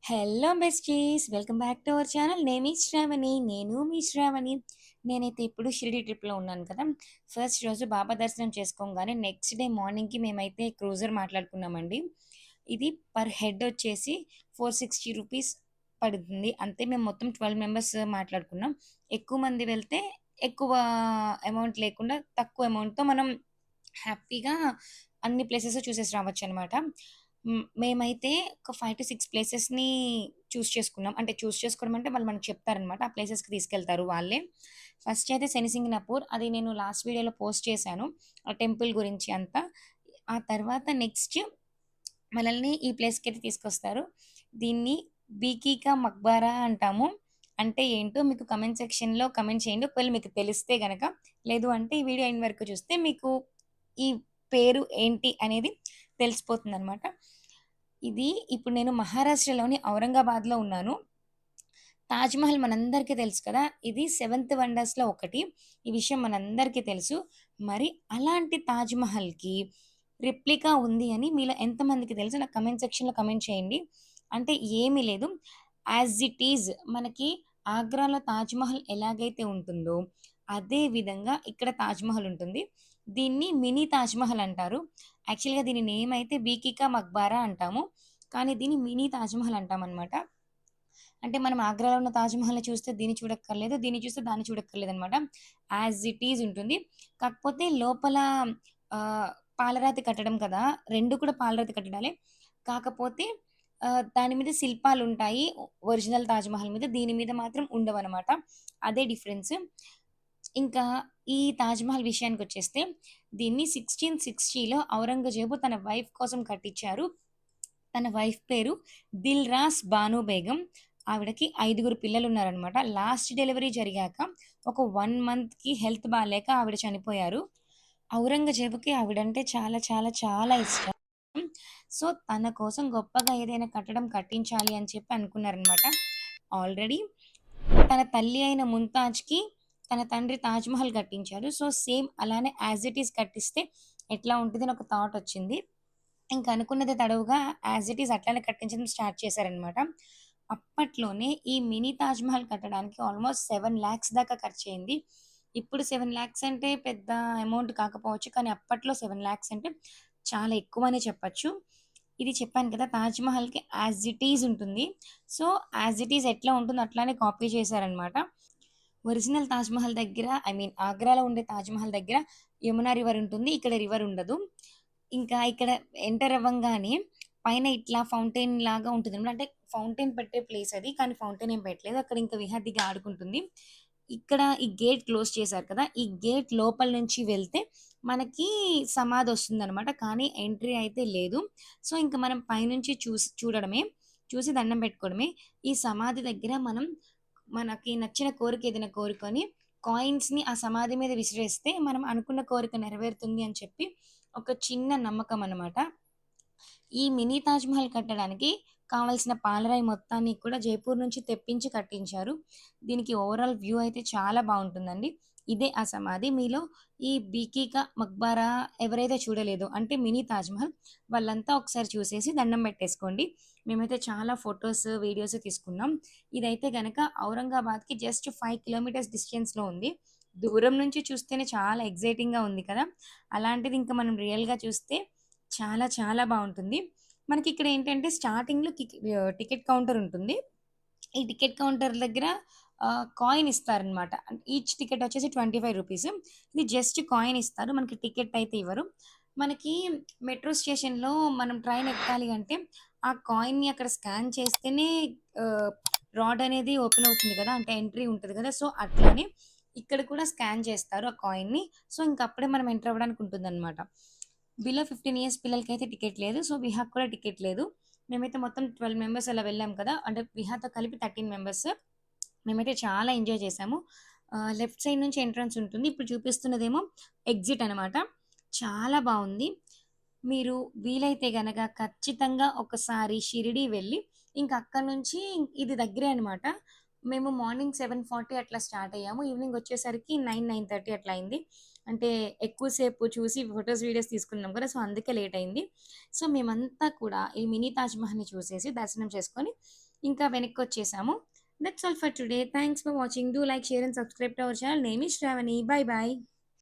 Hello besties! Welcome back to our channel. నేను మీ శ్రావణి. నేనైతే ఇప్పుడు షిరిడీ ట్రిప్‌లో ఉన్నాను కదా! ఫస్ట్ రోజు బాబా దర్శనం చేసుకోంగానే నెక్స్ట్ డే మార్నింగ్‌కి మేమైతే క్రూజర్ మాట్లాడుకున్నామండి. ఇది పర్ హెడ్ వచ్చేసి ₹460 పడుతుంది. అంతే మేము మొత్తం 12 మెంబర్స్ మాట్లాడుకున్నాం. ఎక్కువ మంది వెళ్తే ఎక్కువ అమౌంట్ లేకుండా తక్కువ అమౌంట్‌తో మనం హ్యాపీగా అన్ని ప్లేసెస్ చూసేసి రావచ్చనమాట. మేమైతే ఒక 5-6 ప్లేసెస్‌ని చేసుకున్నాం. అంటే చేసుకోవడం అంటే వాళ్ళు మనకు చెప్తారనమాట. ఆ ప్లేసెస్‌కి తీసుకెళ్తారు వాళ్ళే. ఫస్ట్ అయితే శనిసింగనాపూర్ అది నేను లాస్ట్ వీడియోలో పోస్ట్ చేశాను. ఆ టెంపుల్ గురించి అంతా. ఆ తర్వాత నెక్స్ట్ మనల్ని ఈ ప్లేస్‌కైతే తీసుకొస్తారు. దీన్ని బీకీకా మక్బారా అంటాము. అంటే ఏంటో మీకు కామెంట్ సెక్షన్‌లో కామెంట్ చేయండి. ఒకవేళ మీకు తెలిస్తే గనక. లేదు అంటే ఈ వీడియో ఎండ్ వరకు చూస్తే మీకు ఈ పేరు ఏంటి అనేది తెలిసిపోతుందనమాట. ఇది ఇప్పుడు నేను మహారాష్ట్రలోని ఔరంగాబాద్‌లో ఉన్నాను. తాజ్‌మహల్ మనందరికీ తెలుసు కదా! ఇది సెవెంత్ వండర్స్‌లో ఒకటి. ఈ విషయం మనందరికీ తెలుసు. మరి అలాంటి తాజ్‌మహల్‌కి రెప్లికా ఉంది అని మీలో ఎంతమందికి తెలుసు? నాకు కామెంట్ సెక్షన్‌లో కామెంట్ చేయండి. అంటే ఏమీ లేదు. యాజ్ ఇట్ ఈజ్ మనకి ఆగ్రాలో తాజ్‌మహల్ ఎలాగైతే ఉంటుందో, అదే విధంగా ఇక్కడ తాజ్‌మహల్ ఉంటుంది. దీన్ని మినీ తాజ్‌మహల్ అంటారు. యాక్చువల్‌గా దీని నేమ్ అయితే బీకికా మక్బారా అంటాము. కానీ దీన్ని మినీ తాజ్‌మహల్ అంటామనమాట. అంటే మనం ఆగ్రాలో ఉన్న తాజ్‌మహల్‌ని చూస్తే దీన్ని చూడక్కర్లేదు. దీన్ని చూస్తే దాన్ని చూడక్కర్లేదనమాట. యాజ్ ఇట్ ఈజ్ ఉంటుంది. కాకపోతే లోపల ఆహ్, పాలరాతి కట్టడం కదా! 2 కూడా పాలరాతి కట్టడాలే. కాకపోతే దాని మీద శిల్పాలుంటాయి. ఒరిజినల్ తాజ్‌మహల్ మీద. దీని మీద మాత్రం ఉండవనమాట. అదే డిఫరెన్స్. ఇంకా ఈ తాజ్‌మహల్ విషయానికొచ్చేస్తే దీన్ని 1660లో ఔరంగజేబు తన వైఫ్ కోసం కట్టించారు. తన వైఫ్ పేరు దిల్‌రాస్ బాను బేగం. ఆవిడకి 5గురు పిల్లలున్నారనమాట. లాస్ట్ డెలివరీ జరిగాక ఒక 1 మంత్‌కి హెల్త్ బాలేక ఆవిడ చనిపోయారు. ఔరంగజేబుకి ఆవిడంటే చాలా చాలా చాలా ఇష్టం. సో, తన కోసం గొప్పగా ఏదైనా కట్టడం కట్టించాలి అని చెప్పి అనుకున్నారనమాట. ఆల్రెడీ తన తల్లి అయిన ముంతాజ్‌కి తన తండ్రి తాజ్‌మహల్ కట్టించారు. సో, సేమ్ అలానే యాజ్ ఇట్ ఈజ్ కట్టిస్తే ఎట్లా ఉంటదని ఒక థాటొచ్చింది. ఇంక అనుకున్నది తడవుగా యాజ్ ఇట్ ఈజ్ అట్లనే కట్టించడం స్టార్ట్ చేశారనమాట. అప్పట్లోనే ఈ మినీ తాజ్‌మహల్ కట్టడానికి ఆల్‌మోస్ట్ 7,00,000 దాకా ఖర్చయింది. ఇప్పుడు 7,00,000 అంటే పెద్ద అమౌంట్ కాకపోవచ్చు. కానీ అప్పట్లో 7,00,000 అంటే చాలా ఎక్కువనే చెప్పచ్చు. ఇది చెప్పాను కదా! తాజ్‌మహల్‌కి యాజ్ ఇట్ ఈజ్ ఉంటుంది. సో, యాజ్ ఇట్ ఈజ్ ఎట్లా ఉంటుందో అట్లానే కాపీ చేశారనమాట. ఒరిజినల్ తాజ్‌మహల్ దగ్గర ఐ మీన్ ఆగ్రాలో ఉండే తాజ్‌మహల్ దగ్గర యమునా రివర్ ఉంటుంది. ఇక్కడ రివర్ ఉండదు. ఇంకా ఇక్కడ ఎంటర్ అవ్వంగానే పైన ఇట్లా ఫౌంటైన్ లాగా ఉంటుందనమాట. అంటే ఫౌంటైన్ పెట్టే ప్లేస్ అది. కానీ ఫౌంటైన్ ఏం పెట్టలేదు. అక్కడ ఇంకా విహరిగా ఆడుకుంటుంది. ఇక్కడ ఈ గేట్ క్లోజ్ చేశారు కదా! ఈ గేట్ లోపల నుంచి వెళ్తే మనకి సమాధొస్తుందనమాట. కానీ ఎంట్రీ అయితే లేదు. సో, ఇంక మనం పైనుంచి చూడడమే. చూసి దండం పెట్టుకోవడమే. ఈ సమాధి దగ్గర మనం మనకి నచ్చిన కోరిక ఏదైనా కోరుకొని కాయిన్స్‌ని ఆ సమాధి మీద విసిరేస్తే మనం అనుకున్న కోరిక నెరవేరుతుంది అని చెప్పి ఒక చిన్న నమ్మకం అన్నమాట. ఈ మినీ తాజ్‌మహల్ కట్టడానికి కావాల్సిన పాలరాయి మొత్తాన్ని కూడా జైపూర్ నుంచి తెప్పించి కట్టించారు. దీనికి ఓవరాల్ వ్యూ అయితే చాలా బావుంటుందండి. ఇదే ఆ సమాధి. మీలో ఈ బీకీకా మక్బారా ఎవరైతే చూడలేదో అంటే మినీ తాజ్‌మహల్ వాళ్ళంతా ఒకసారి చూసేసి దండం పెట్టేసుకోండి. మేమైతే చాలా ఫోటోస్, వీడియోస్ తీసుకున్నాం. ఇదైతే గనక ఔరంగాబాద్‌కి జస్ట్ 5 కిలోమీటర్స్ డిస్టెన్స్‌లో ఉంది. దూరం నుంచి చూస్తేనే చాలా ఎక్సైటింగ్‌గా ఉంది కదా! అలాంటిది ఇంకా మనం రియల్‌గా చూస్తే చాలా చాలా బావుంటుంది. మనకిక్కడ ఏంటంటే స్టార్టింగ్‌లో టికెట్ కౌంటర్ ఉంటుంది. ఈ టికెట్ కౌంటర్ దగ్గర కాయిన్ ఇస్తారనమాట. అంటే ఈచ్ టికెట్ వచ్చేసి రూ. 25. ఇది జస్ట్ కాయిన్ ఇస్తారు. మనకి టికెట్ అయితే ఇవ్వరు. మనకి మెట్రో స్టేషన్‌లో మనం ట్రైన్ ఎక్కాలి అంటే ఆ కాయిన్‌ని అక్కడ స్కాన్ చేస్తేనే ఆహ్, రాడ్ అనేది ఓపెన్ అవుతుంది కదా! అంటే ఎంట్రీ ఉంటది కదా! సో, అట్లనే ఇక్కడ కూడా స్కాన్ చేస్తారు ఆ కాయిన్‌ని. సో, ఇంక అప్పుడే మనం ఎంటర్ అవ్వడానికి ఉంటుందనమాట. బిలో 15 ఇయర్స్ పిల్లలకైతే టికెట్ లేదు. సో, విహాకి కూడా టికెట్ లేదు. మేమైతే మొత్తం 12 మెంబర్స్ అలా వెళ్ళాం కదా! అంటే విహాతో కలిపి 13 మెంబర్స్. మేమైతే చాలా ఎంజాయ్ చేశాము. లెఫ్ట్ సైడ్ నుంచి ఎంట్రన్స్ ఉంటుంది. ఇప్పుడు చూపిస్తున్నదేమో ఎగ్జిట్ అనమాట. చాలా బావుంది. మీరు వీలైతే గనక ఖచ్చితంగా ఒకసారి షిరిడీ వెళ్ళి, ఇంక అక్కడి నుంచి ఇది దగ్గరే అనమాట. మేము మార్నింగ్ 7:40 అట్లా స్టార్ట్ అయ్యాము. ఈవినింగ్ వచ్చేసరికి 9:30 అట్లా అయింది. అంటే ఎక్కువ సేపు చూసి ఫోటోస్, వీడియోస్ తీసుకున్నాం కదా! సో, అందుకే లేట్ అయింది. సో, మేమంతా కూడా ఈ మినీ తాజ్‌మహల్‌ని చూసేసి దర్శనం చేసుకొని ఇంకా వెనక్కొచ్చేసాము. That's all for today. Thanks for watching. Do like, share and subscribe to our channel. Name is Sravani. Bye by.